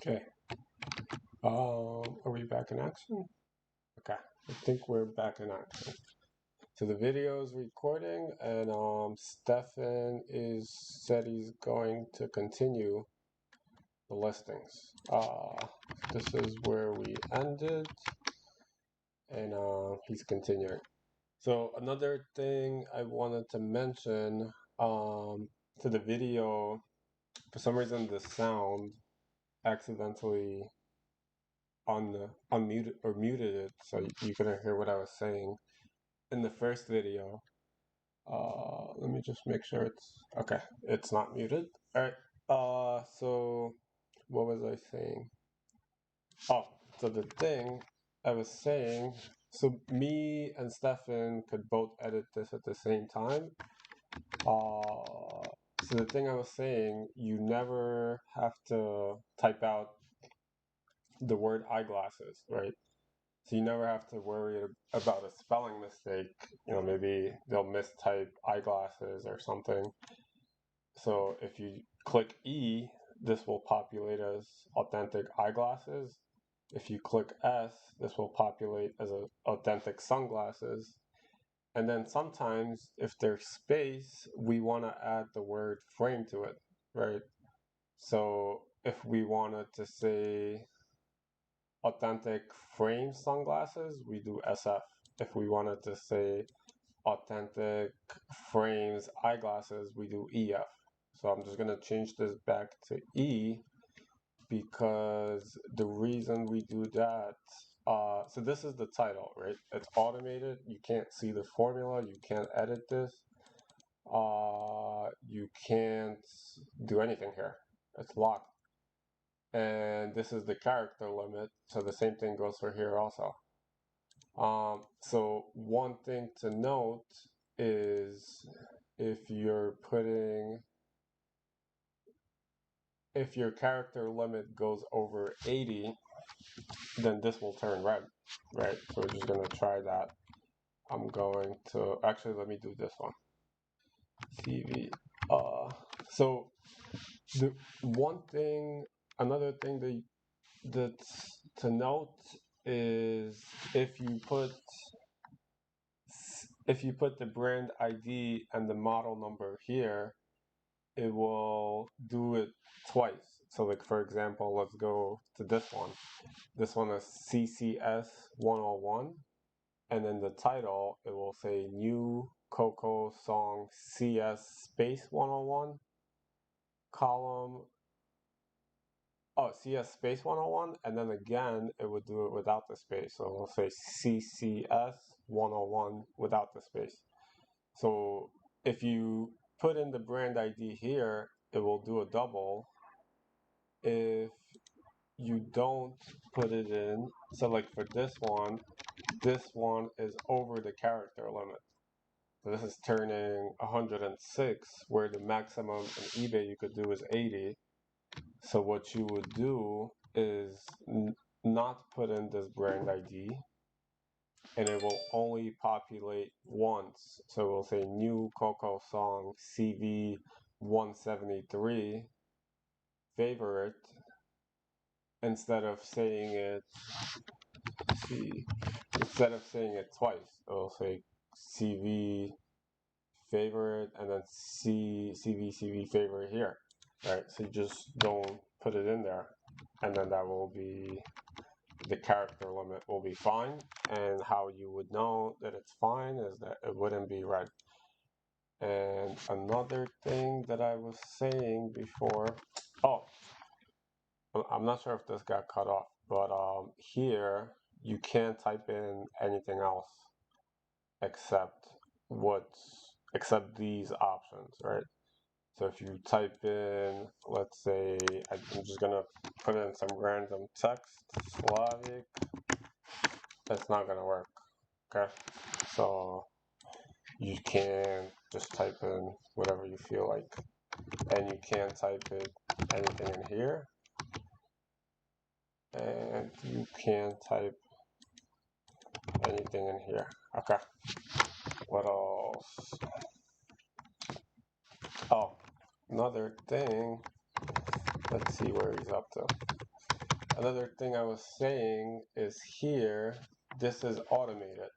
Okay. Are we back in action? Okay. I think we're back in action. So the video is recording, and Stefan said he's going to continue the listings. This is where we ended, and he's continuing. So another thing I wanted to mention to the video, for some reason the sound accidentally unmuted or muted it, so you couldn't hear what I was saying in the first video. Let me just make sure it's okay. It's not muted. All right. So what was I saying? Oh, so the thing I was saying. So me and Stefan could both edit this at the same time. So the thing I was saying, you never have to type out the word eyeglasses, right? So you never have to worry about a spelling mistake. Maybe they'll mistype eyeglasses or something. So if you click E, this will populate as authentic eyeglasses. If you click S, this will populate as authentic sunglasses. And then sometimes, if there's space, we want to add the word frame to it, right? So if we wanted to say authentic frame sunglasses, we do SF. If we wanted to say authentic frames eyeglasses, we do EF. So I'm just going to change this back to E because the reason we do that, so this is the title, right? It's automated. You can't see the formula. You can't edit this. You can't do anything here. It's locked. And this is the character limit, so the same thing goes for here also. So one thing to note is if your character limit goes over 80, then this will turn red, right? So we're just going to try that. I'm going to, actually, let me do this one. CV. So the another thing that's to note is if you put the brand ID and the model number here, it will do it twice. So like, for example, let's go to this one. This one is CCS 101, and then the title, it will say New Coco Song CS space 101, column, CS space 101, and then again, it would do it without the space. So it'll say CCS 101 without the space. So if you put in the brand ID here, it will do a double. If you don't put it in, so like for this one is over the character limit. So this is turning 106, where the maximum in eBay you could do is 80. So what you would do is not put in this brand ID, and it will only populate once. So we'll say New Coco Song CV 173 favorite, instead of saying it twice. It'll say CV favorite and then CV favorite here, right? So you just don't put it in there, and then that will be, the character limit will be fine. And how you would know that it's fine is that it wouldn't be red. And another thing that I was saying before, I'm not sure if this got cut off, but here you can't type in anything else except these options, right? So if you type in, let's say, I'm just gonna put in some random text, Slavic, that's not gonna work, okay? So you can just type in whatever you feel like, and you can't type anything in here, and you can't type anything in here. Okay. What else? Oh, another thing. Let's see where he's up to. another thing I was saying is here, this is automated.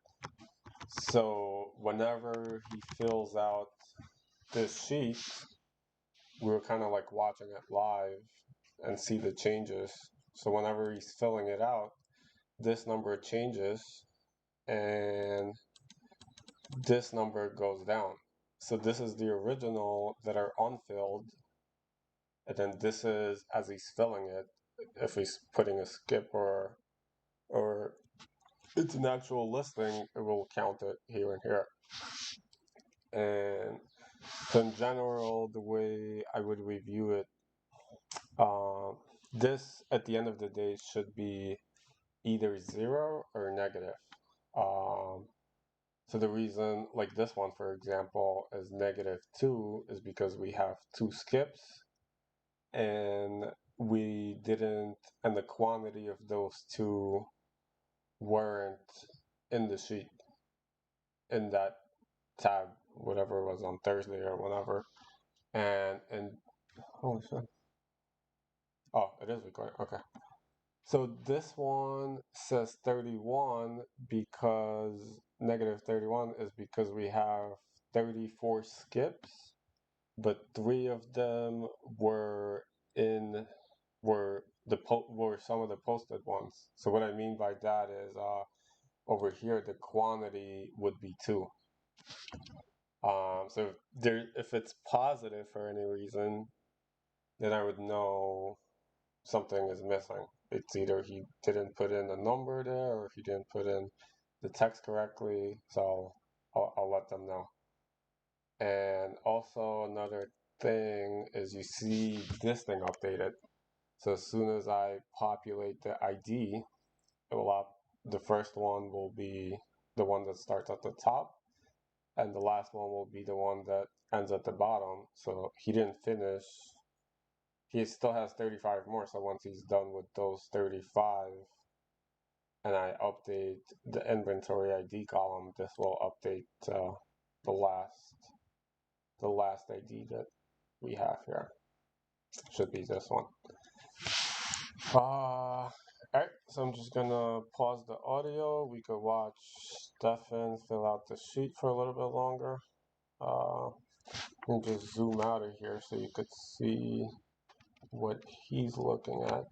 So whenever he fills out this sheet, we were kind of like watching it live and see the changes. So whenever he's filling it out, this number changes and this number goes down. So this is the original that are unfilled, and then this is as he's filling it. If he's putting a skip or it's an actual listing, it will count it here and here. And so in general, the way I would review it, this at the end of the day should be either 0 or negative. So the reason, like this one, for example, is -2 is because we have 2 skips and we didn't, and the quantity of those 2 weren't in the sheet, in that tab, whatever it was on Thursday or whatever. And holy shit. Oh, it is recording. Okay. So this one says 31 because -31 is because we have 34 skips, but 3 of them were in were some of the posted ones. So what I mean by that is over here the quantity would be 2. So if it's positive for any reason, then I would know something is missing. It's either he didn't put in a number there or he didn't put in the text correctly. So I'll let them know. And also another thing is you see this thing updated. So as soon as I populate the ID, it will the first one will be the one that starts at the top, and the last one will be the one that ends at the bottom. So he didn't finish. He still has 35 more. So once he's done with those 35, and I update the inventory ID column, this will update the last ID that we have here. Should be this one. Alright, so I'm just gonna pause the audio. We could watch Stefan fill out the sheet for a little bit longer. And just zoom out of here so you could see what he's looking at.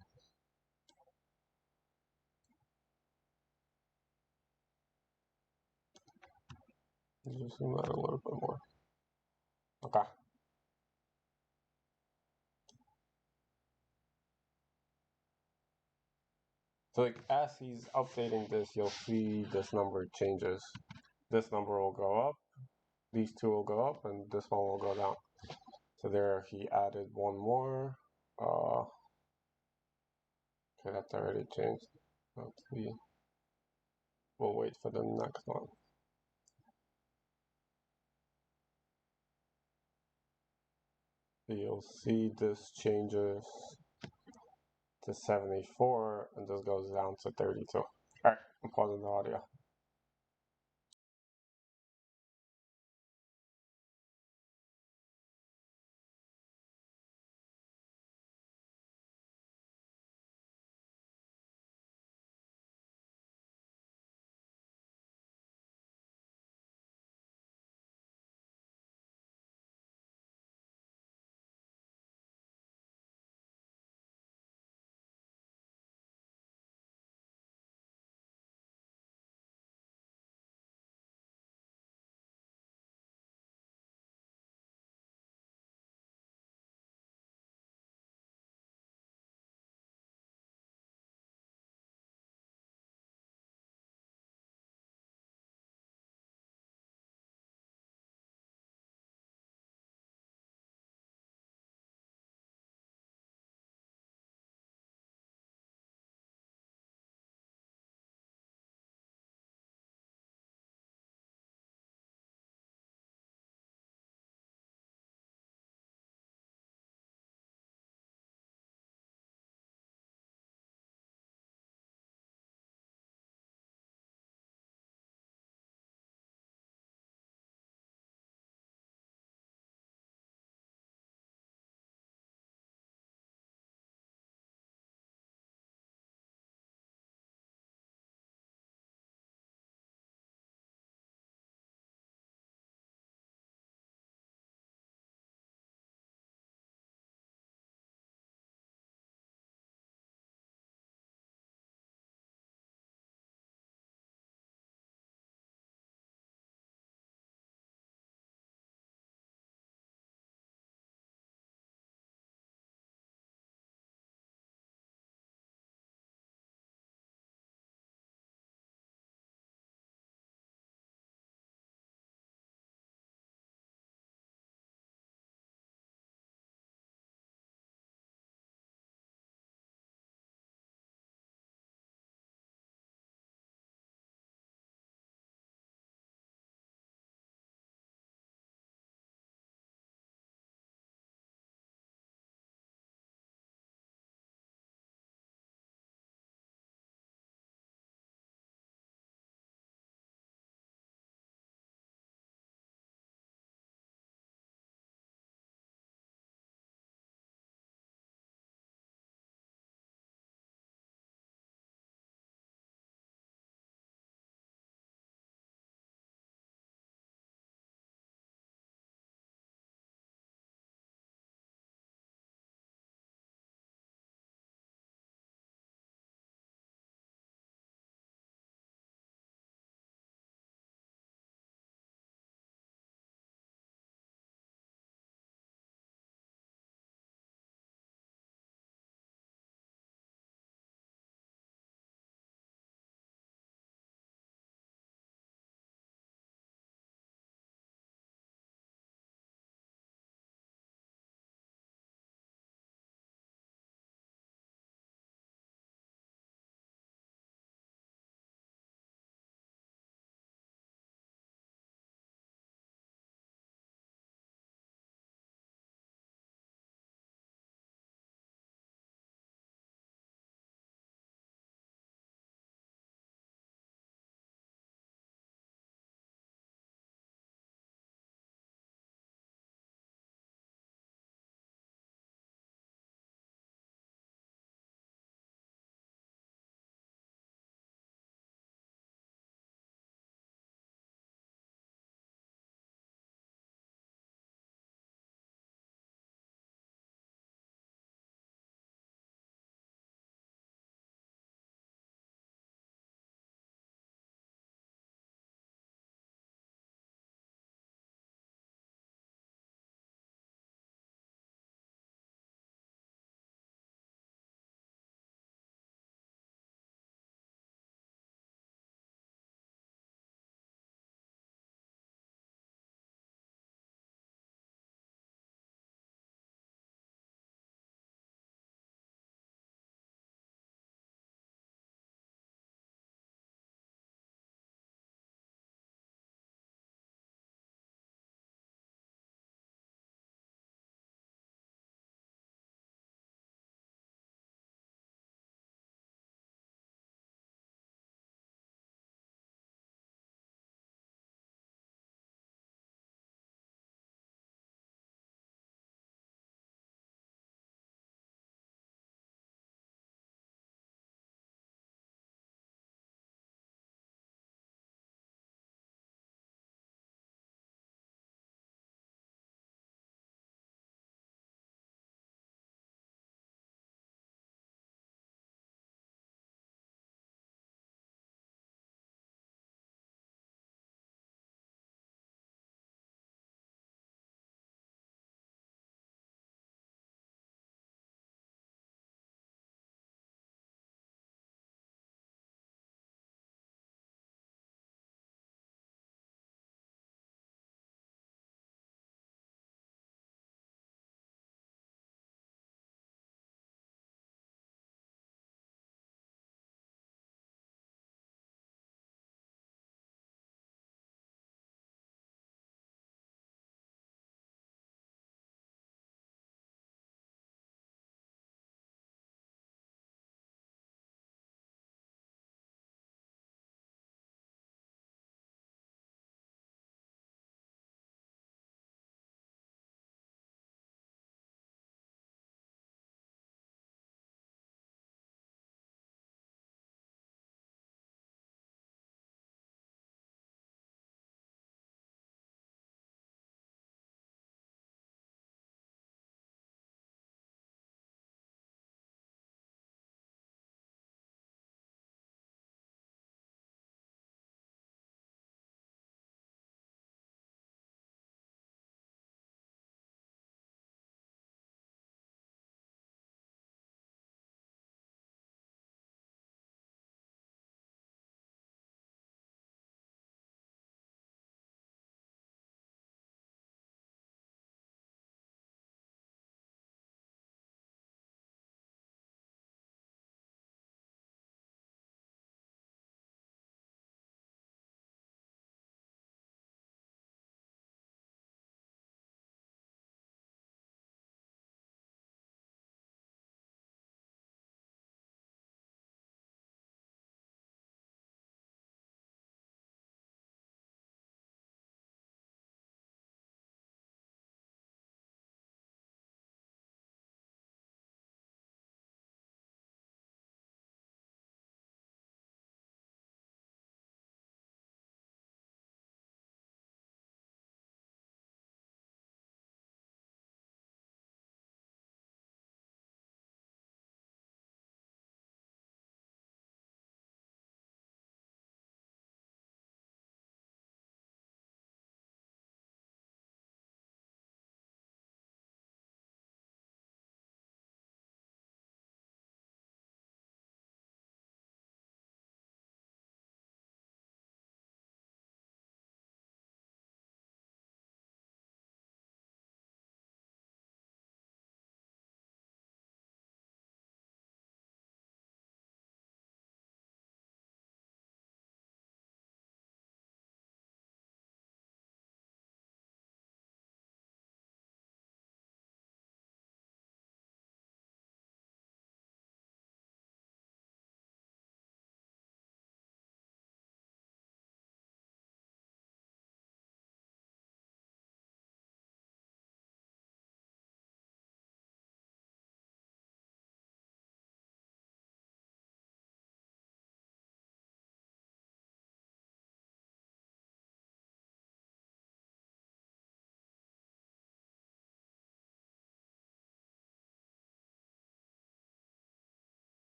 Just zoom out a little bit more. Okay. So like as he's updating this, you'll see this number changes. This number will go up, these 2 will go up, and this one will go down. So there he added 1 more. Okay, that's already changed. Let's see. We'll wait for the next one. So you'll see this changes to 74 and this goes down to 32. Alright, I'm pausing the audio.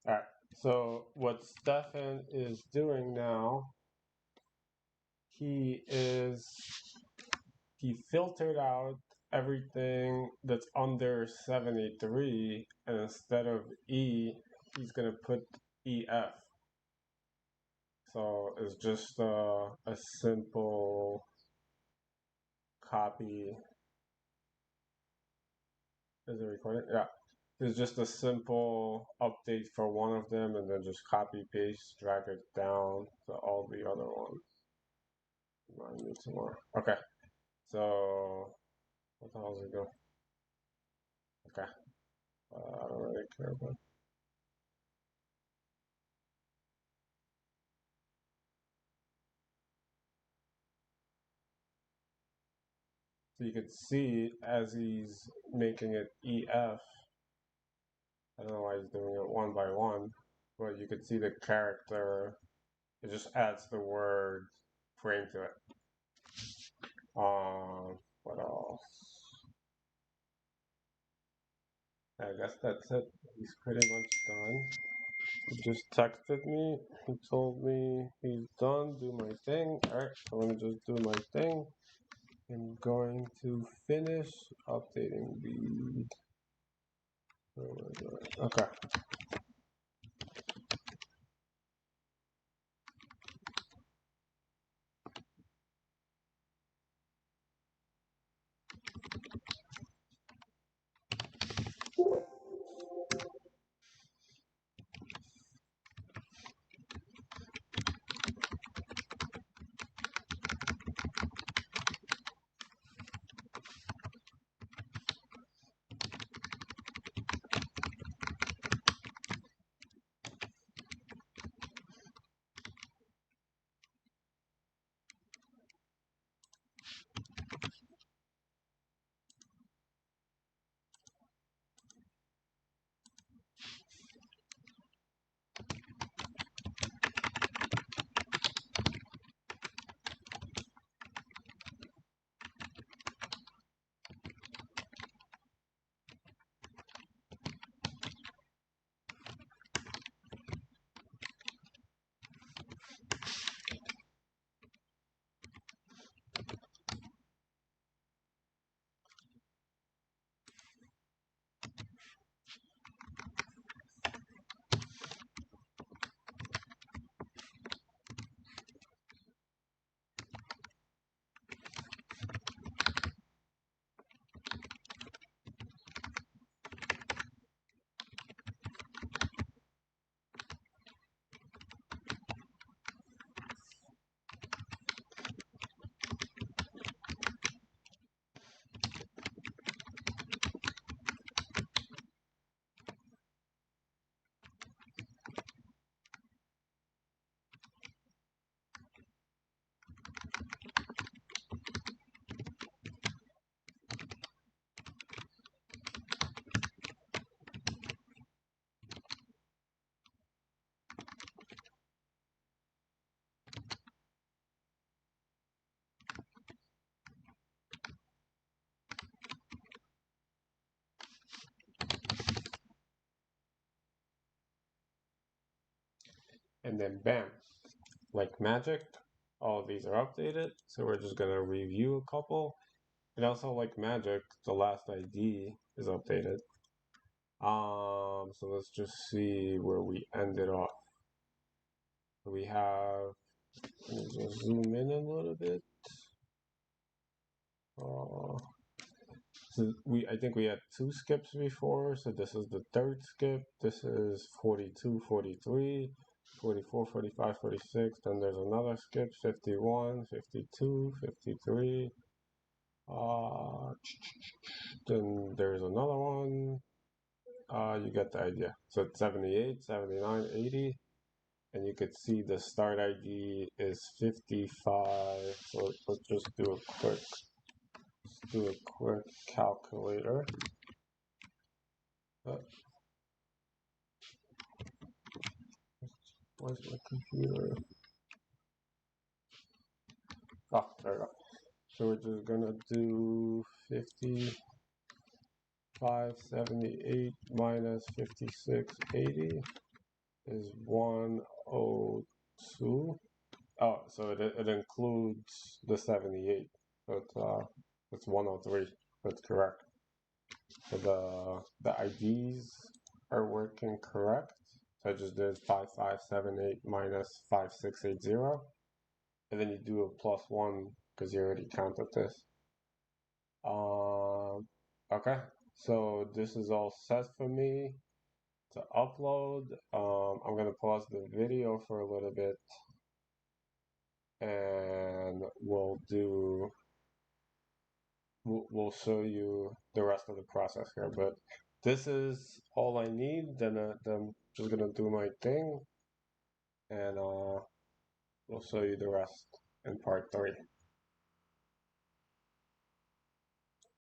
All right. So what Stefan is doing now, he filtered out everything that's under 73, and instead of E, he's gonna put EF. So it's just a simple copy. Is it recording? Yeah. It's just a simple update for one of them, and then just copy paste, drag it down to all the other ones. I need some more. Okay. So what the hell is it doing? Okay. I don't really care about. So you can see as he's making it EF. I don't know why he's doing it one by one, but you can see the character. It just adds the word frame to it. What else? I guess that's it. He's pretty much done. He just texted me. He told me he's done. Do my thing. Alright, so let me just do my thing. I'm going to finish updating the. Okay. And then bam, like magic, all of these are updated. So we're just gonna review a couple. And also like magic, the last ID is updated. So let's just see where we ended off. We have, let me just zoom in a little bit. So I think we had two skips before, so this is the third skip. This is 42, 43, 44, 45, 46. Then there's another skip, 51, 52, 53. Then there's another one. You get the idea. So it's 78, 79, 80. And you could see the start ID is 55. So let's just do a quick calculator. Where's my computer? Oh, there we go. So we're just gonna do 5578 minus 5680. is 102. Oh, so it includes the 78. So it's 103. That's correct. So the IDs are working correct. So I just did 5578 minus 5680. And then you do a plus one because you already counted this. Okay. So this is all set for me to upload. I'm gonna pause the video for a little bit and we'll show you the rest of the process here. But this is all I need. Then I'm just gonna do my thing and we'll show you the rest in part 3.